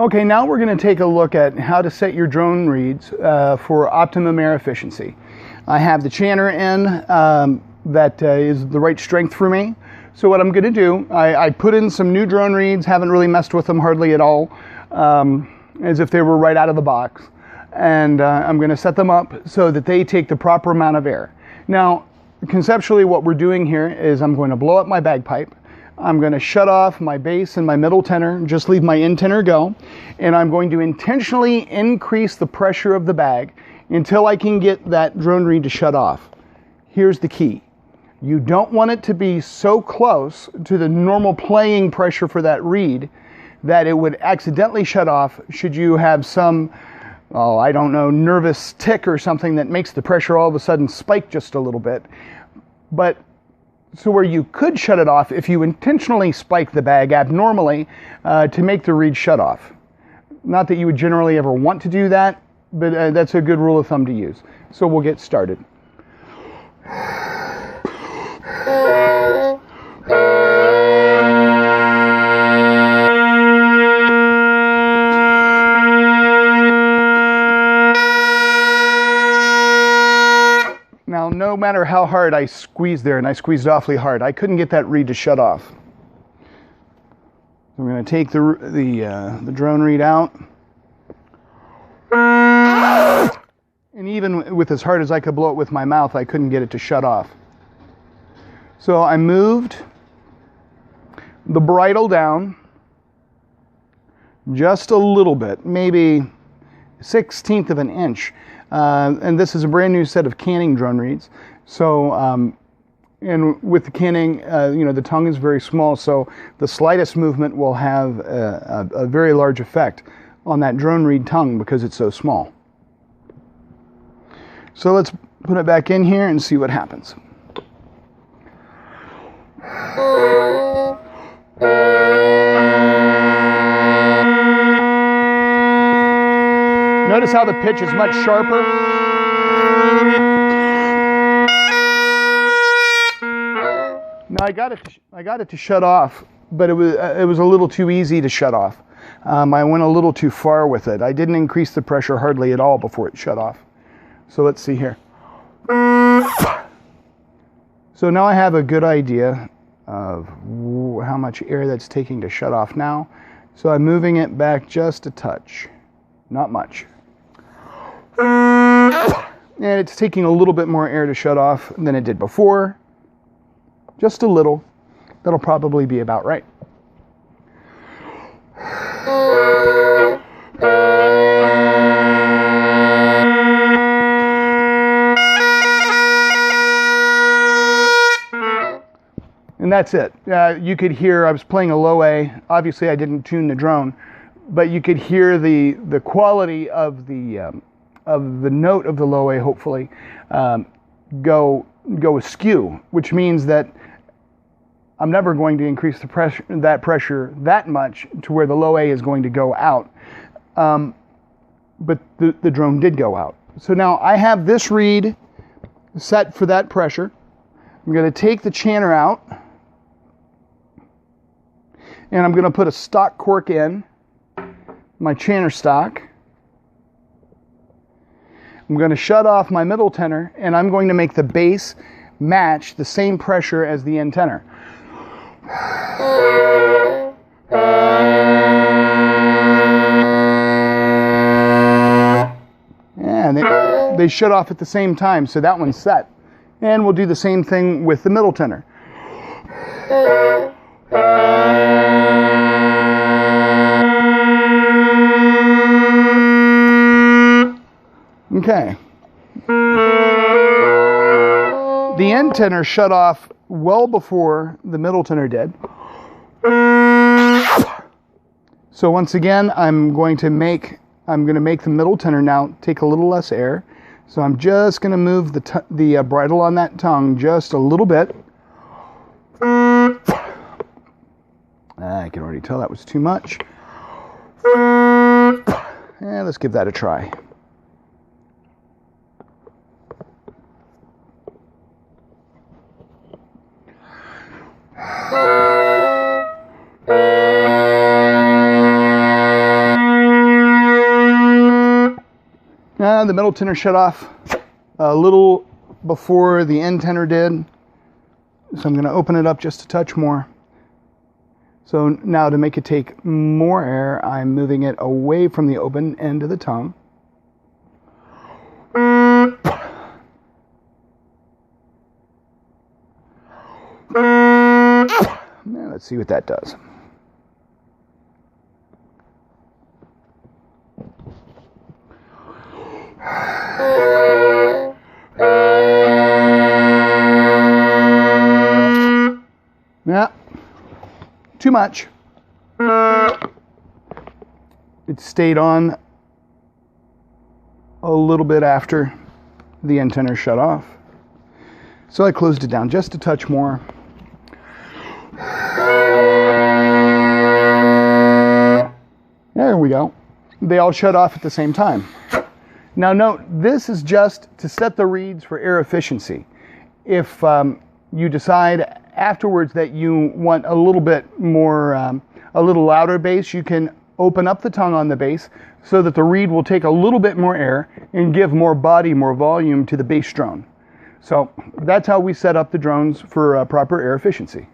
Okay, now we're going to take a look at how to set your drone reeds for optimum air efficiency. I have the channer in that is the right strength for me. So what I'm going to do, I put in some new drone reeds, haven't really messed with them hardly at all, as if they were right out of the box. And I'm going to set them up so that they take the proper amount of air. Now, conceptually what we're doing here is I'm going to blow up my bagpipe. I'm going to shut off my bass and my middle tenor, just leave my end tenor go, and I'm going to intentionally increase the pressure of the bag until I can get that drone reed to shut off. Here's the key. You don't want it to be so close to the normal playing pressure for that reed that it would accidentally shut off should you have some, I don't know, nervous tick or something that makes the pressure all of a sudden spike just a little bit. But so where you could shut it off if you intentionally spike the bag abnormally to make the reed shut off. Not that you would generally ever want to do that, but that's a good rule of thumb to use. So we'll get started. Now, no matter how hard I squeezed there, and I squeezed awfully hard, I couldn't get that reed to shut off. I'm going to take the drone reed out. And even with as hard as I could blow it with my mouth, I couldn't get it to shut off. So I moved the bridle down just a little bit, maybe 1/16 of an inch. And this is a brand new set of canning drone reeds. So, and with the canning, the tongue is very small, so the slightest movement will have a very large effect on that drone reed tongue because it's so small. So let's put it back in here and see what happens. Notice how the pitch is much sharper. Now I got it to shut off, but it was a little too easy to shut off. I went a little too far with it. I didn't increase the pressure hardly at all before it shut off. So let's see here. So now I have a good idea of how much air that's taking to shut off now. So I'm moving it back just a touch, not much. And it's taking a little bit more air to shut off than it did before. Just a little. That'll probably be about right. And that's it. You could hear, I was playing a low A. Obviously I didn't tune the drone, but you could hear the quality of the note of the low A, hopefully, go askew, which means that I'm never going to increase that pressure that much to where the low A is going to go out. But the drone did go out. So now I have this reed set for that pressure. I'm going to take the channer out, and I'm going to put a stock cork in, my channer stock. I'm going to shut off my middle tenor, and I'm going to make the bass match the same pressure as the end tenor. And they shut off at the same time, so that one's set. And we'll do the same thing with the middle tenor. Okay. The end tenor shut off well before the middle tenor did. So once again, I'm going to make the middle tenor now take a little less air. So I'm just going to move the bridle on that tongue just a little bit. I can already tell that was too much. And let's give that a try. The middle tenor shut off a little before the end tenor did. So I'm going to open it up just a touch more. So now to make it take more air, I'm moving it away from the open end of the tongue. Now let's see what that does. Yeah, too much. It stayed on a little bit after the end tenor shut off. So I closed it down just a touch more. There we go. They all shut off at the same time. Now note, this is just to set the reeds for air efficiency. If you decide afterwards that you want a little bit more, a little louder bass, you can open up the tongue on the bass so that the reed will take a little bit more air and give more body, more volume to the bass drone. So that's how we set up the drones for proper air efficiency.